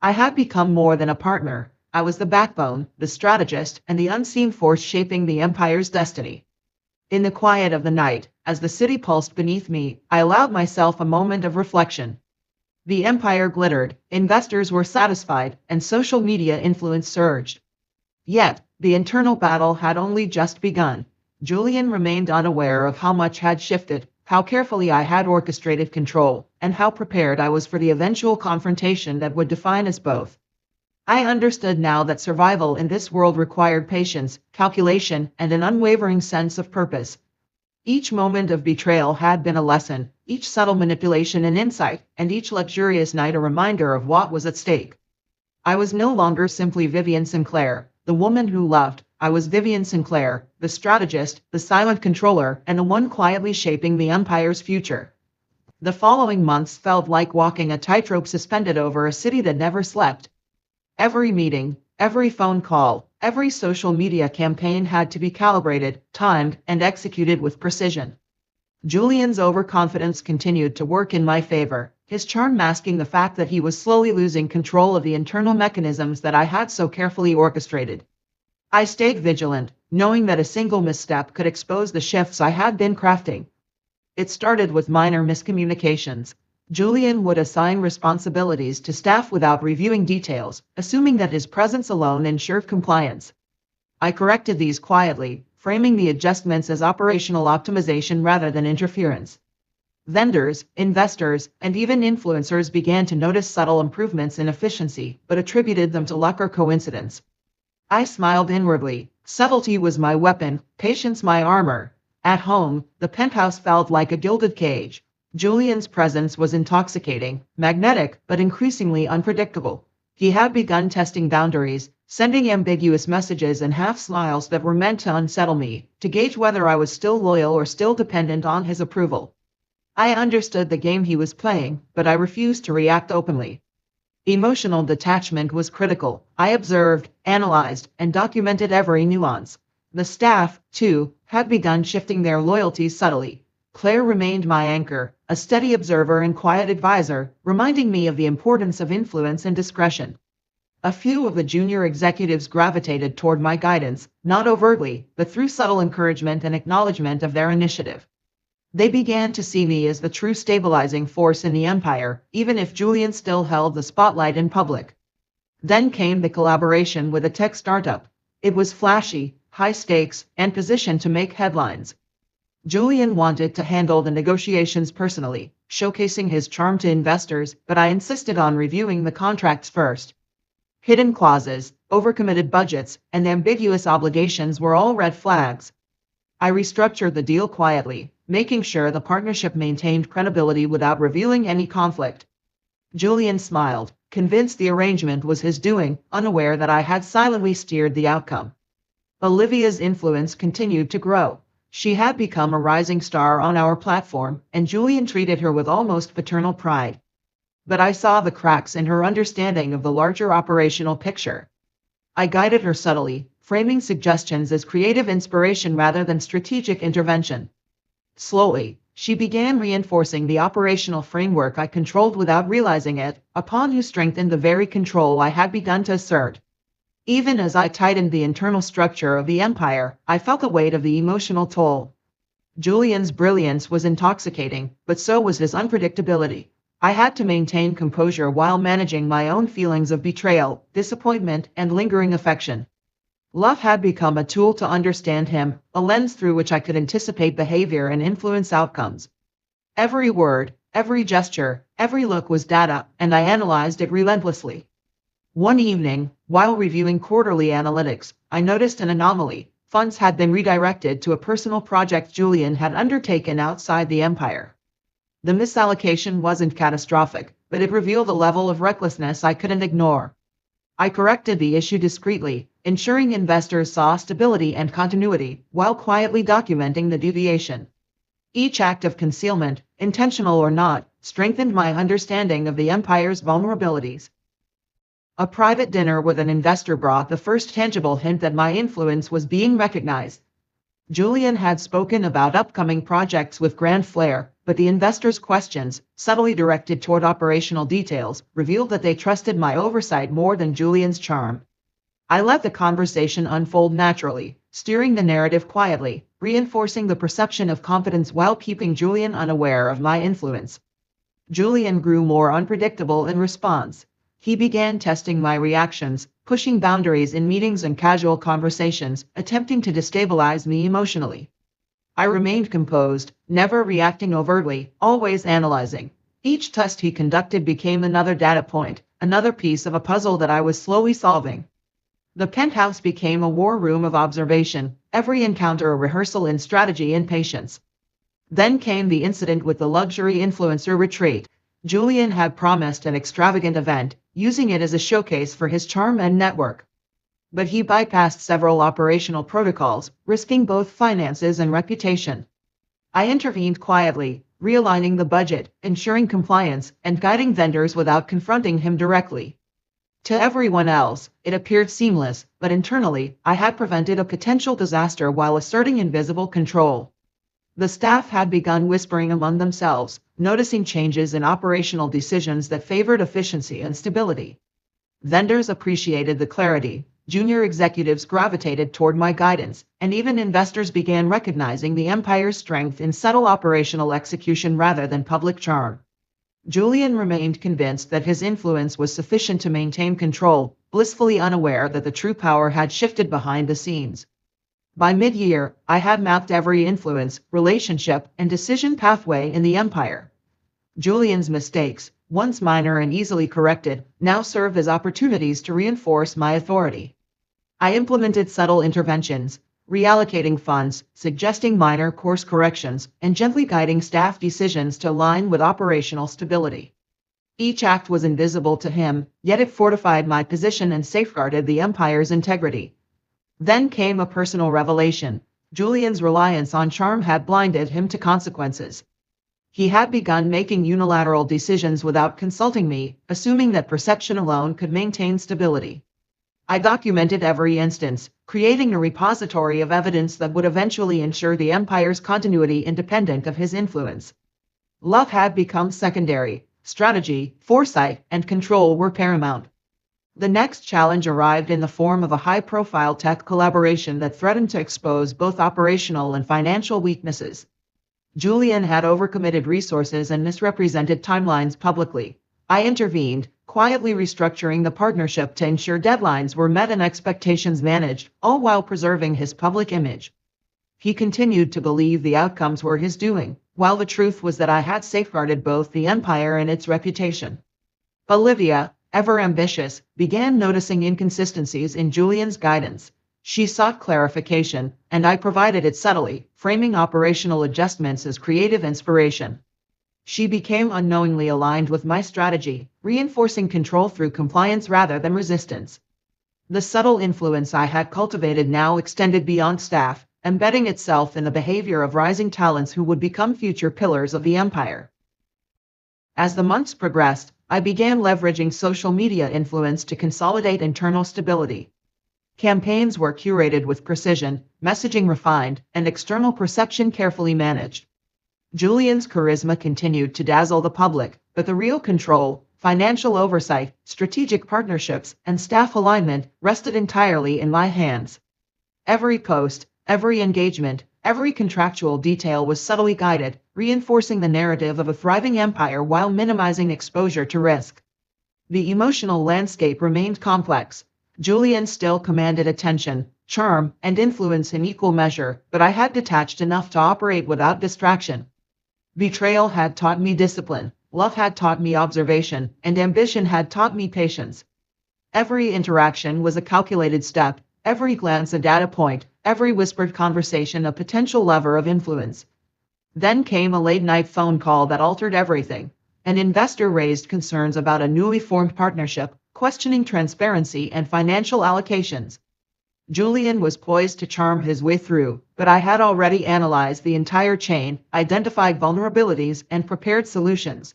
I had become more than a partner. I was the backbone, the strategist, and the unseen force shaping the empire's destiny. In the quiet of the night, as the city pulsed beneath me, I allowed myself a moment of reflection. The empire glittered, investors were satisfied, and social media influence surged. Yet, the internal battle had only just begun. Julian remained unaware of how much had shifted, how carefully I had orchestrated control, and how prepared I was for the eventual confrontation that would define us both. I understood now that survival in this world required patience, calculation, and an unwavering sense of purpose. Each moment of betrayal had been a lesson, each subtle manipulation an insight, and each luxurious night a reminder of what was at stake. I was no longer simply Vivian Sinclair, the woman who loved. I was Vivian Sinclair, the strategist, the silent controller, and the one quietly shaping the empire's future. The following months felt like walking a tightrope suspended over a city that never slept. Every meeting, every phone call, every social media campaign had to be calibrated, timed, and executed with precision. Julian's overconfidence continued to work in my favor, his charm masking the fact that he was slowly losing control of the internal mechanisms that I had so carefully orchestrated. I stayed vigilant, knowing that a single misstep could expose the shifts I had been crafting. It started with minor miscommunications. Julian would assign responsibilities to staff without reviewing details, assuming that his presence alone ensured compliance. I corrected these quietly, framing the adjustments as operational optimization rather than interference. Vendors, investors, and even influencers began to notice subtle improvements in efficiency, but attributed them to luck or coincidence. I smiled inwardly. Subtlety was my weapon, patience my armor. At home, the penthouse felt like a gilded cage. Julian's presence was intoxicating, magnetic, but increasingly unpredictable. He had begun testing boundaries, sending ambiguous messages and half-smiles that were meant to unsettle me, to gauge whether I was still loyal or still dependent on his approval. I understood the game he was playing, but I refused to react openly. Emotional detachment was critical. I observed, analyzed, and documented every nuance. The staff, too, had begun shifting their loyalties subtly. Claire remained my anchor, a steady observer and quiet advisor, reminding me of the importance of influence and discretion. A few of the junior executives gravitated toward my guidance, not overtly, but through subtle encouragement and acknowledgement of their initiative. They began to see me as the true stabilizing force in the empire, even if Julian still held the spotlight in public. Then came the collaboration with a tech startup. It was flashy, high stakes, and positioned to make headlines. Julian wanted to handle the negotiations personally, showcasing his charm to investors, but I insisted on reviewing the contracts first. Hidden clauses, overcommitted budgets, and ambiguous obligations were all red flags. I restructured the deal quietly, making sure the partnership maintained credibility without revealing any conflict. Julian smiled, convinced the arrangement was his doing, unaware that I had silently steered the outcome. Olivia's influence continued to grow. She had become a rising star on our platform, and Julian treated her with almost paternal pride. But I saw the cracks in her understanding of the larger operational picture. I guided her subtly, framing suggestions as creative inspiration rather than strategic intervention. Slowly, she began reinforcing the operational framework I controlled without realizing it, a pawn who strengthened the very control I had begun to assert. Even as I tightened the internal structure of the empire, I felt the weight of the emotional toll. Julian's brilliance was intoxicating, but so was his unpredictability. I had to maintain composure while managing my own feelings of betrayal, disappointment, and lingering affection. Love had become a tool to understand him, a lens through which I could anticipate behavior and influence outcomes. Every word, every gesture, every look was data, and I analyzed it relentlessly. One evening, while reviewing quarterly analytics, I noticed an anomaly. Funds had been redirected to a personal project Julian had undertaken outside the empire. The misallocation wasn't catastrophic, but it revealed a level of recklessness I couldn't ignore. I corrected the issue discreetly, ensuring investors saw stability and continuity, while quietly documenting the deviation. Each act of concealment, intentional or not, strengthened my understanding of the empire's vulnerabilities. A private dinner with an investor brought the first tangible hint that my influence was being recognized. Julian had spoken about upcoming projects with grand flair, but the investors' questions, subtly directed toward operational details, revealed that they trusted my oversight more than Julian's charm. I let the conversation unfold naturally, steering the narrative quietly, reinforcing the perception of confidence while keeping Julian unaware of my influence. Julian grew more unpredictable in response. He began testing my reactions, pushing boundaries in meetings and casual conversations, attempting to destabilize me emotionally. I remained composed, never reacting overtly, always analyzing. Each test he conducted became another data point, another piece of a puzzle that I was slowly solving. The penthouse became a war room of observation, every encounter a rehearsal in strategy and patience. Then came the incident with the luxury influencer retreat. Julian had promised an extravagant event, using it as a showcase for his charm and network. But he bypassed several operational protocols, risking both finances and reputation. I intervened quietly, realigning the budget, ensuring compliance, and guiding vendors without confronting him directly. To everyone else, it appeared seamless, but internally, I had prevented a potential disaster while asserting invisible control. The staff had begun whispering among themselves, noticing changes in operational decisions that favored efficiency and stability. Vendors appreciated the clarity, junior executives gravitated toward my guidance, and even investors began recognizing the empire's strength in subtle operational execution rather than public charm. Julian remained convinced that his influence was sufficient to maintain control, blissfully unaware that the true power had shifted behind the scenes. By mid-year, I had mapped every influence, relationship, and decision pathway in the empire. Julian's mistakes, once minor and easily corrected, now served as opportunities to reinforce my authority. I implemented subtle interventions, reallocating funds, suggesting minor course corrections, and gently guiding staff decisions to align with operational stability. Each act was invisible to him, yet it fortified my position and safeguarded the empire's integrity. Then came a personal revelation. Julian's reliance on charm had blinded him to consequences. He had begun making unilateral decisions without consulting me, assuming that perception alone could maintain stability. I documented every instance, creating a repository of evidence that would eventually ensure the empire's continuity independent of his influence. Love had become secondary. Strategy, foresight, and control were paramount. The next challenge arrived in the form of a high-profile tech collaboration that threatened to expose both operational and financial weaknesses. Julian had overcommitted resources and misrepresented timelines publicly. I intervened, quietly restructuring the partnership to ensure deadlines were met and expectations managed, all while preserving his public image. He continued to believe the outcomes were his doing, while the truth was that I had safeguarded both the empire and its reputation. Olivia, ever ambitious, began noticing inconsistencies in Julian's guidance. She sought clarification, and I provided it subtly, framing operational adjustments as creative inspiration. She became unknowingly aligned with my strategy, reinforcing control through compliance rather than resistance. The subtle influence I had cultivated now extended beyond staff, embedding itself in the behavior of rising talents who would become future pillars of the empire. As the months progressed, I began leveraging social media influence to consolidate internal stability. Campaigns were curated with precision, messaging refined, and external perception carefully managed. Julian's charisma continued to dazzle the public, but the real control, financial oversight, strategic partnerships, and staff alignment rested entirely in my hands. Every post, every engagement, every contractual detail was subtly guided, reinforcing the narrative of a thriving empire while minimizing exposure to risk. The emotional landscape remained complex. Julian still commanded attention, charm, and influence in equal measure, but I had detached enough to operate without distraction. Betrayal had taught me discipline, love had taught me observation, and ambition had taught me patience. Every interaction was a calculated step, every glance a data point, every whispered conversation a potential lever of influence. Then came a late-night phone call that altered everything. An investor raised concerns about a newly formed partnership, questioning transparency and financial allocations. Julian was poised to charm his way through, but I had already analyzed the entire chain, identified vulnerabilities, and prepared solutions.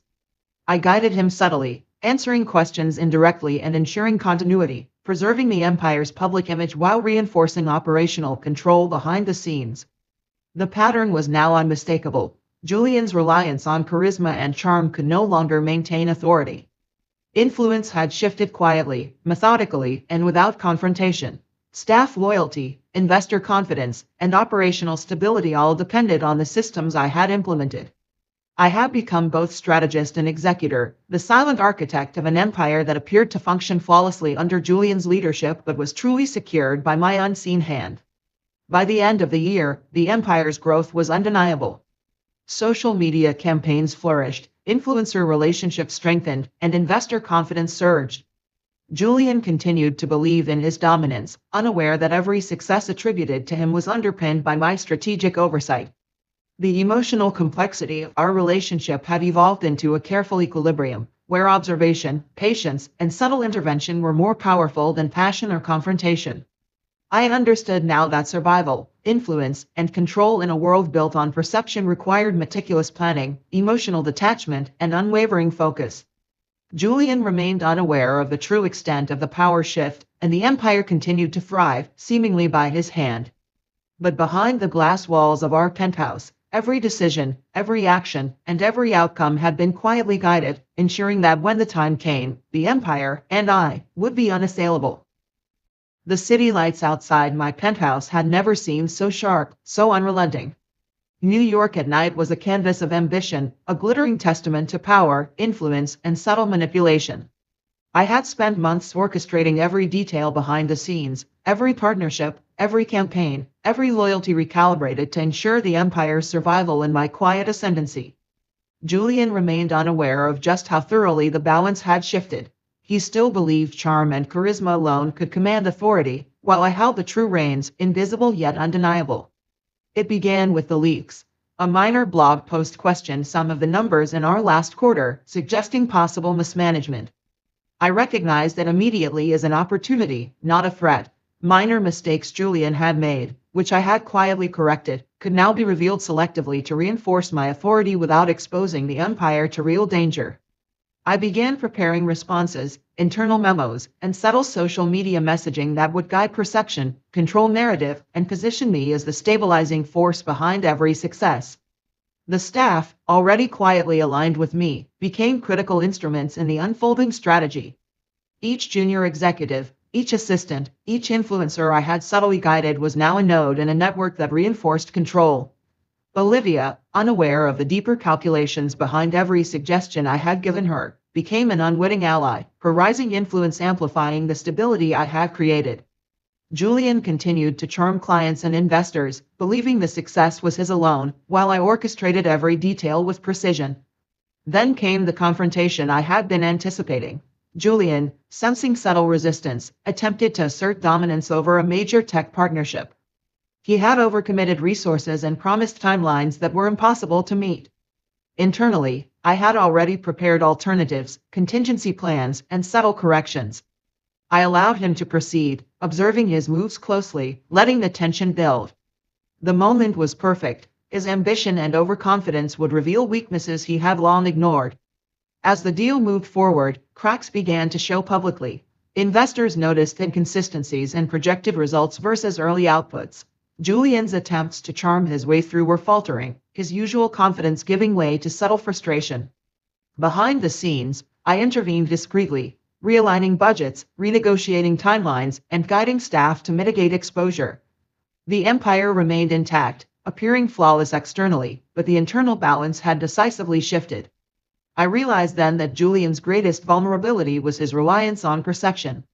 I guided him subtly, answering questions indirectly and ensuring continuity, preserving the empire's public image while reinforcing operational control behind the scenes. The pattern was now unmistakable. Julian's reliance on charisma and charm could no longer maintain authority. Influence had shifted quietly, methodically, and without confrontation. Staff loyalty, investor confidence, and operational stability all depended on the systems I had implemented. I had become both strategist and executor, the silent architect of an empire that appeared to function flawlessly under Julian's leadership but was truly secured by my unseen hand. By the end of the year, the empire's growth was undeniable. Social media campaigns flourished, influencer relationships strengthened, and investor confidence surged. Julian continued to believe in his dominance, unaware that every success attributed to him was underpinned by my strategic oversight. The emotional complexity of our relationship had evolved into a careful equilibrium, where observation, patience, and subtle intervention were more powerful than passion or confrontation. I understood now that survival, influence, and control in a world built on perception required meticulous planning, emotional detachment, and unwavering focus. Julian remained unaware of the true extent of the power shift, and the empire continued to thrive, seemingly by his hand. But behind the glass walls of our penthouse, every decision, every action, and every outcome had been quietly guided, ensuring that when the time came, the empire, and I, would be unassailable. The city lights outside my penthouse had never seemed so sharp, so unrelenting. New York at night was a canvas of ambition, a glittering testament to power, influence, and subtle manipulation. I had spent months orchestrating every detail behind the scenes, every partnership, every campaign, every loyalty recalibrated to ensure the empire's survival in my quiet ascendancy. Julian remained unaware of just how thoroughly the balance had shifted. He still believed charm and charisma alone could command authority, while I held the true reins, invisible yet undeniable. It began with the leaks. A minor blog post questioned some of the numbers in our last quarter, suggesting possible mismanagement. I recognized it immediately as an opportunity, not a threat. Minor mistakes Julian had made, which I had quietly corrected, could now be revealed selectively to reinforce my authority without exposing the empire to real danger. I began preparing responses, internal memos, and subtle social media messaging that would guide perception, control narrative, and position me as the stabilizing force behind every success. The staff, already quietly aligned with me, became critical instruments in the unfolding strategy. Each junior executive, each assistant, each influencer I had subtly guided was now a node in a network that reinforced control. Olivia, unaware of the deeper calculations behind every suggestion I had given her, became an unwitting ally, her rising influence amplifying the stability I had created. Julian continued to charm clients and investors, believing the success was his alone, while I orchestrated every detail with precision. Then came the confrontation I had been anticipating. Julian, sensing subtle resistance, attempted to assert dominance over a major tech partnership. He had overcommitted resources and promised timelines that were impossible to meet. Internally, I had already prepared alternatives, contingency plans, and subtle corrections. I allowed him to proceed, observing his moves closely, letting the tension build. The moment was perfect. His ambition and overconfidence would reveal weaknesses he had long ignored. As the deal moved forward, cracks began to show publicly. Investors noticed inconsistencies in projected results versus early outputs. Julian's attempts to charm his way through were faltering, his usual confidence giving way to subtle frustration. Behind the scenes, I intervened discreetly, realigning budgets, renegotiating timelines, and guiding staff to mitigate exposure. The empire remained intact, appearing flawless externally, but the internal balance had decisively shifted. I realized then that Julian's greatest vulnerability was his reliance on perception.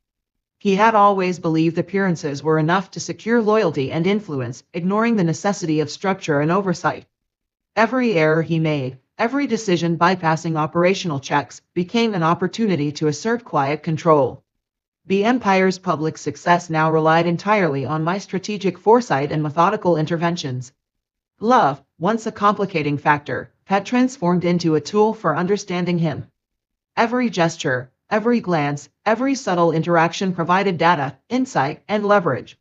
He had always believed appearances were enough to secure loyalty and influence, ignoring the necessity of structure and oversight. Every error he made, every decision bypassing operational checks, became an opportunity to assert quiet control. The empire's public success now relied entirely on my strategic foresight and methodical interventions. Love, once a complicating factor, had transformed into a tool for understanding him. Every gesture, every glance, every subtle interaction provided data, insight, and leverage.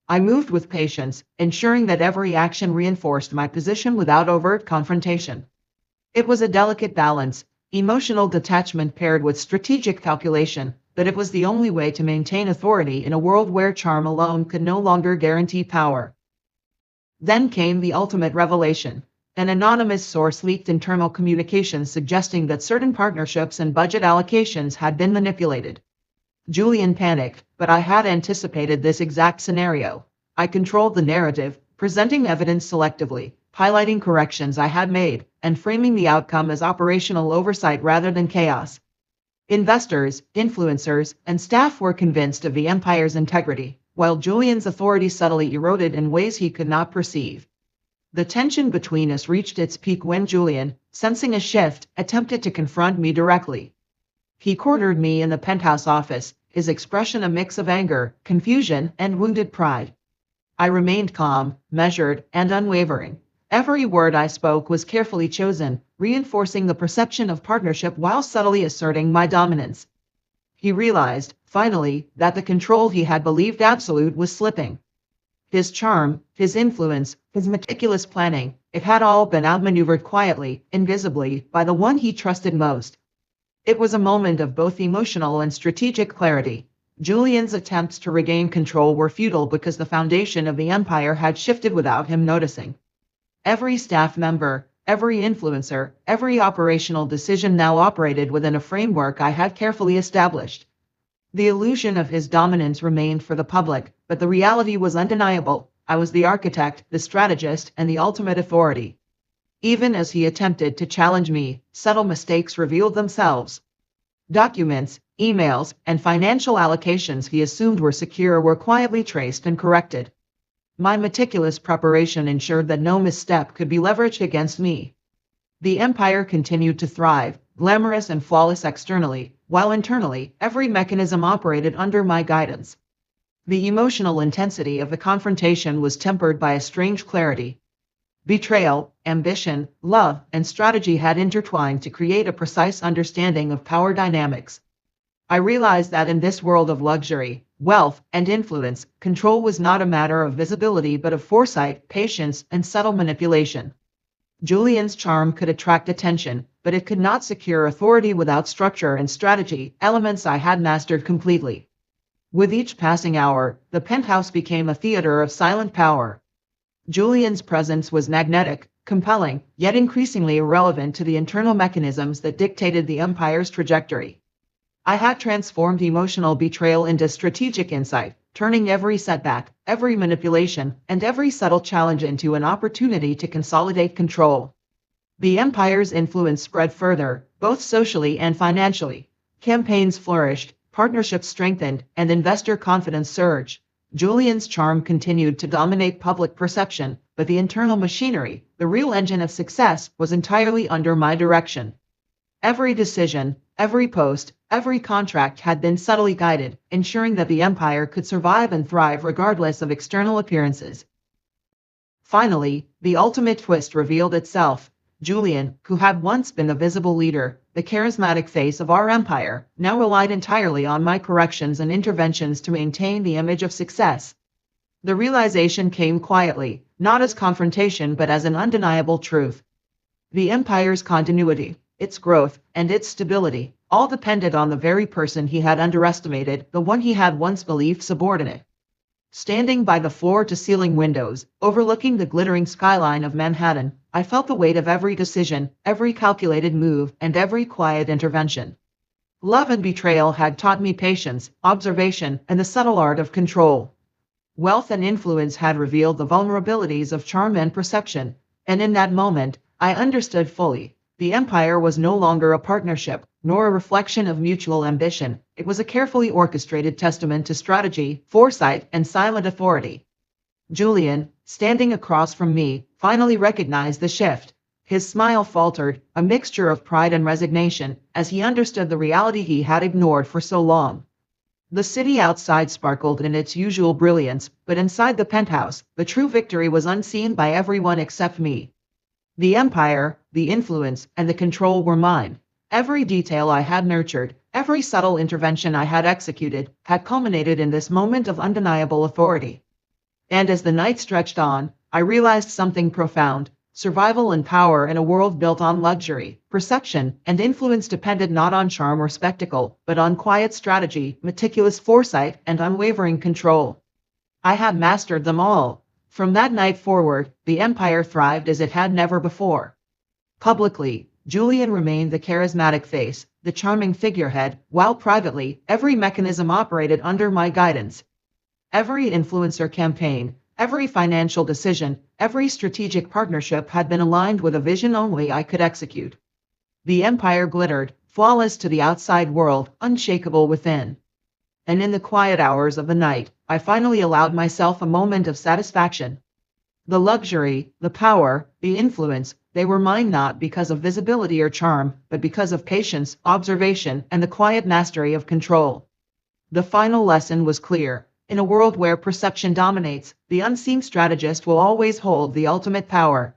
I moved with patience, ensuring that every action reinforced my position without overt confrontation. It was a delicate balance, emotional detachment paired with strategic calculation, but it was the only way to maintain authority in a world where charm alone could no longer guarantee power. Then came the ultimate revelation. An anonymous source leaked internal communications suggesting that certain partnerships and budget allocations had been manipulated. Julian panicked, but I had anticipated this exact scenario. I controlled the narrative, presenting evidence selectively, highlighting corrections I had made, and framing the outcome as operational oversight rather than chaos. Investors, influencers, and staff were convinced of the empire's integrity, while Julian's authority subtly eroded in ways he could not perceive. The tension between us reached its peak when Julian, sensing a shift, attempted to confront me directly. He cornered me in the penthouse office, his expression a mix of anger, confusion, and wounded pride. I remained calm, measured, and unwavering. Every word I spoke was carefully chosen, reinforcing the perception of partnership while subtly asserting my dominance. He realized, finally, that the control he had believed absolute was slipping. His charm, his influence, his meticulous planning, it had all been outmaneuvered quietly, invisibly, by the one he trusted most. It was a moment of both emotional and strategic clarity. Julian's attempts to regain control were futile because the foundation of the empire had shifted without him noticing. Every staff member, every influencer, every operational decision now operated within a framework I had carefully established. The illusion of his dominance remained for the public, but the reality was undeniable. I was the architect, the strategist, and the ultimate authority. Even as he attempted to challenge me, subtle mistakes revealed themselves. Documents, emails, and financial allocations he assumed were secure were quietly traced and corrected. My meticulous preparation ensured that no misstep could be leveraged against me. The empire continued to thrive, glamorous and flawless externally, while internally, every mechanism operated under my guidance. The emotional intensity of the confrontation was tempered by a strange clarity. Betrayal, ambition, love, and strategy had intertwined to create a precise understanding of power dynamics. I realized that in this world of luxury, wealth, and influence, control was not a matter of visibility but of foresight, patience, and subtle manipulation. Julian's charm could attract attention, but it could not secure authority without structure and strategy, elements I had mastered completely. With each passing hour, the penthouse became a theater of silent power. Julian's presence was magnetic, compelling, yet increasingly irrelevant to the internal mechanisms that dictated the empire's trajectory. I had transformed emotional betrayal into strategic insight, turning every setback, every manipulation, and every subtle challenge into an opportunity to consolidate control. The empire's influence spread further, both socially and financially. Campaigns flourished, partnerships strengthened, and investor confidence surged. Julian's charm continued to dominate public perception, but the internal machinery, the real engine of success, was entirely under my direction. Every decision, every post, every contract had been subtly guided, ensuring that the empire could survive and thrive regardless of external appearances. Finally, the ultimate twist revealed itself. Julian, who had once been a visible leader, the charismatic face of our empire, now relied entirely on my corrections and interventions to maintain the image of success. The realization came quietly, not as confrontation but as an undeniable truth. The empire's continuity, its growth, and its stability, all depended on the very person he had underestimated, the one he had once believed subordinate. Standing by the floor-to-ceiling windows, overlooking the glittering skyline of Manhattan, I felt the weight of every decision, every calculated move, and every quiet intervention. Love and betrayal had taught me patience, observation, and the subtle art of control. Wealth and influence had revealed the vulnerabilities of charm and perception, and in that moment, I understood fully. The empire was no longer a partnership, nor a reflection of mutual ambition. It was a carefully orchestrated testament to strategy, foresight, and silent authority. Julian, standing across from me, finally recognized the shift. His smile faltered, a mixture of pride and resignation, as he understood the reality he had ignored for so long. The city outside sparkled in its usual brilliance, but inside the penthouse, the true victory was unseen by everyone except me. The empire, the influence, and the control were mine. Every detail I had nurtured, every subtle intervention I had executed, had culminated in this moment of undeniable authority. And as the night stretched on, I realized something profound. Survival and power in a world built on luxury, perception, and influence depended not on charm or spectacle, but on quiet strategy, meticulous foresight, and unwavering control. I had mastered them all. From that night forward, the empire thrived as it had never before. Publicly, Julian remained the charismatic face, the charming figurehead, while privately, every mechanism operated under my guidance. Every influencer campaign, every financial decision, every strategic partnership had been aligned with a vision only I could execute. The empire glittered, flawless to the outside world, unshakable within. And in the quiet hours of the night, I finally allowed myself a moment of satisfaction. The luxury, the power, the influence, they were mine not because of visibility or charm, but because of patience, observation, and the quiet mastery of control. The final lesson was clear. In a world where perception dominates, the unseen strategist will always hold the ultimate power.